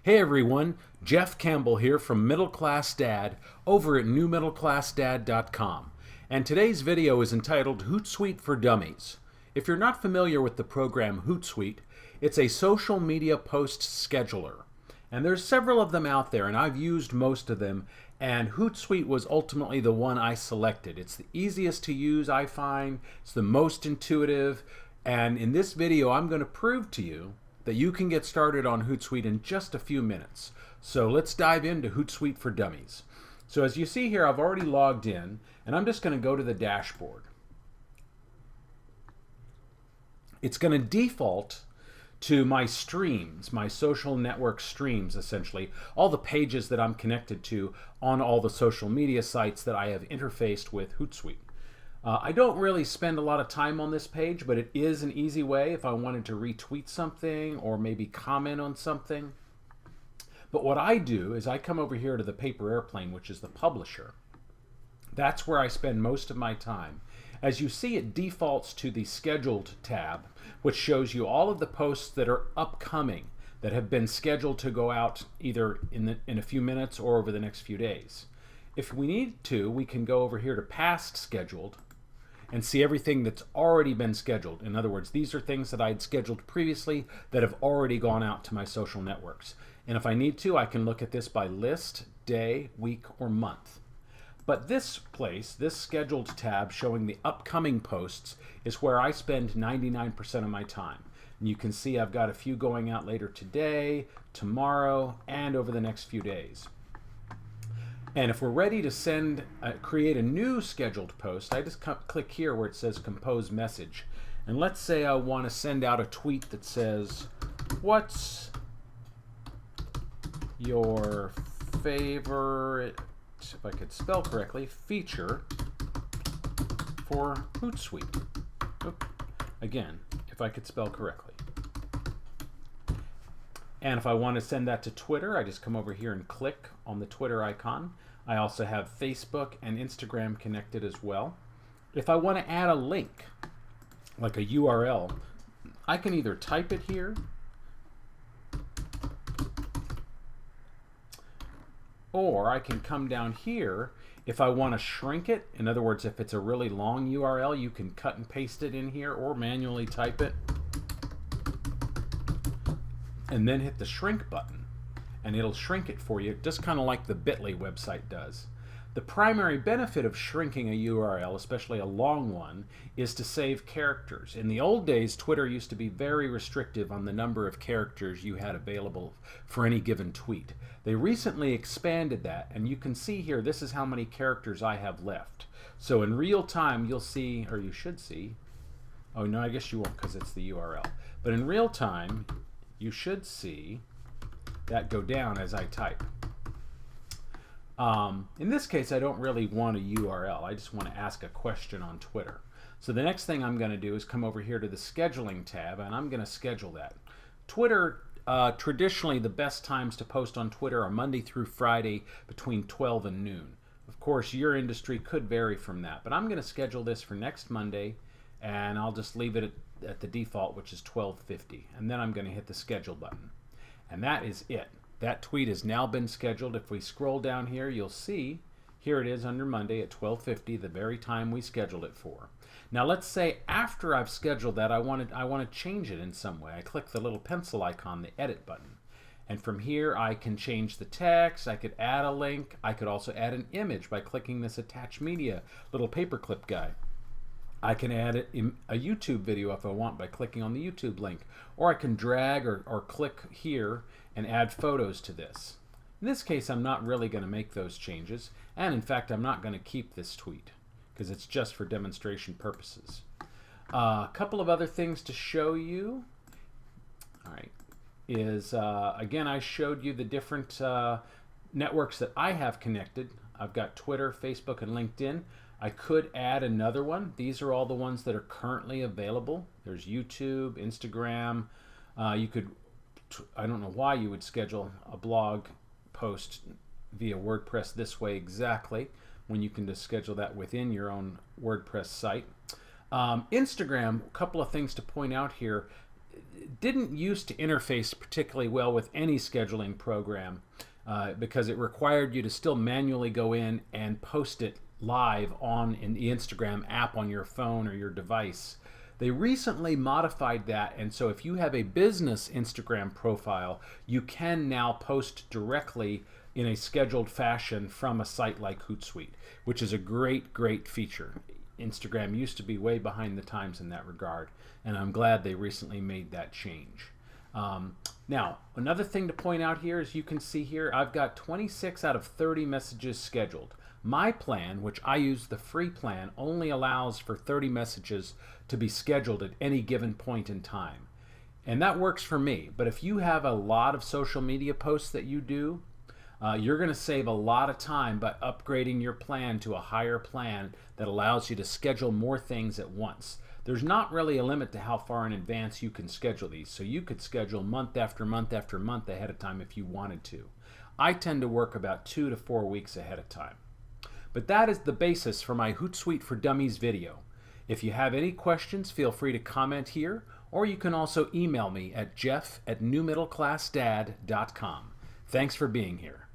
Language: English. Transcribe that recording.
Hey everyone, Jeff Campbell here from Middle Class Dad over at newmiddleclassdad.com. And today's video is entitled Hootsuite for Dummies. If you're not familiar with the program Hootsuite, it's a social media post scheduler. And there's several of them out there, and I've used most of them, and Hootsuite was ultimately the one I selected. It's the easiest to use, I find. It's the most intuitive. And in this video, I'm going to prove to you that you can get started on Hootsuite in just a few minutes. So let's dive into Hootsuite for Dummies. So as you see here, I've already logged in, and I'm just going to go to the dashboard. It's going to default to my streams, my social network streams, essentially, all the pages that I'm connected to on all the social media sites that I have interfaced with Hootsuite. I don't really spend a lot of time on this page, but it is an easy way if I wanted to retweet something or maybe comment on something. But what I do is I come over here to the Paper Airplane, which is the publisher. That's where I spend most of my time. As you see, it defaults to the Scheduled tab, which shows you all of the posts that are upcoming, that have been scheduled to go out either in a few minutes or over the next few days. If we need to, we can go over here to Past Scheduled and see everything that's already been scheduled. In other words, these are things that I had scheduled previously that have already gone out to my social networks. And if I need to, I can look at this by list, day, week, or month. But this place, this Scheduled tab showing the upcoming posts, is where I spend 99% of my time. And you can see I've got a few going out later today, tomorrow, and over the next few days. And if we're ready to create a new scheduled post, I just click here where it says Compose Message. And let's say I want to send out a tweet that says, what's your favorite, if I could spell correctly, feature for Hootsuite? Again, if I could spell correctly. And if I want to send that to Twitter, I just come over here and click on the Twitter icon. I also have Facebook and Instagram connected as well. If I want to add a link, like a URL, I can either type it here, or I can come down here. If I want to shrink it, in other words, if it's a really long URL, you can cut and paste it in here or manually type it. And then hit the shrink button, and it'll shrink it for you, just kind of like the Bitly website does. The primary benefit of shrinking a URL, especially a long one, is to save characters. In the old days, Twitter used to be very restrictive on the number of characters you had available for any given tweet. They recently expanded that, and you can see here, this is how many characters I have left. So in real time, you'll see, or you should see, oh no, I guess you won't because it's the URL. But in real time, you should see that go down as I type. In this case, I don't really want a URL. I just want to ask a question on Twitter. So the next thing I'm going to do is come over here to the Scheduling tab, and I'm going to schedule that. Twitter, traditionally the best times to post on Twitter are Monday through Friday between 12 and noon. Of course, your industry could vary from that, but I'm going to schedule this for next Monday, and I'll just leave it at the default, which is 12:50, and then I'm going to hit the schedule button, and that is it. That tweet has now been scheduled. If we scroll down here, you'll see here it is under Monday at 12:50, the very time we scheduled it for. Now let's say after I've scheduled that, I want to change it in some way. I click the little pencil icon, the edit button, and from here I can change the text. I could add a link. I could also add an image by clicking this attach media little paperclip guy. I can add a YouTube video if I want by clicking on the YouTube link, or I can drag or click here and add photos to this. In this case, I'm not really going to make those changes, and in fact, I'm not going to keep this tweet because it's just for demonstration purposes. A couple of other things to show you, all right, is again, I showed you the different networks that I have connected. I've got Twitter, Facebook, and LinkedIn. I could add another one. These are all the ones that are currently available. There's YouTube, Instagram. You could, I don't know why you would schedule a blog post via WordPress this way exactly, when you can just schedule that within your own WordPress site. Instagram, a couple of things to point out here. didn't used to interface particularly well with any scheduling program because it required you to still manually go in and post it live in the Instagram app on your phone or your device. They recently modified that, and so if you have a business Instagram profile, you can now post directly in a scheduled fashion from a site like Hootsuite, which is a great feature. Instagram used to be way behind the times in that regard, and I'm glad they recently made that change. Now, another thing to point out here is you can see here I've got 26 out of 30 messages scheduled. My plan, which I use the free plan, only allows for 30 messages to be scheduled at any given point in time. And that works for me. But if you have a lot of social media posts that you do, you're going to save a lot of time by upgrading your plan to a higher plan that allows you to schedule more things at once. There's not really a limit to how far in advance you can schedule these, so you could schedule month after month after month ahead of time if you wanted to. I tend to work about 2 to 4 weeks ahead of time. But that is the basis for my Hootsuite for Dummies video. If you have any questions, feel free to comment here, or you can also email me at jeff@newmiddleclassdad.com. Thanks for being here.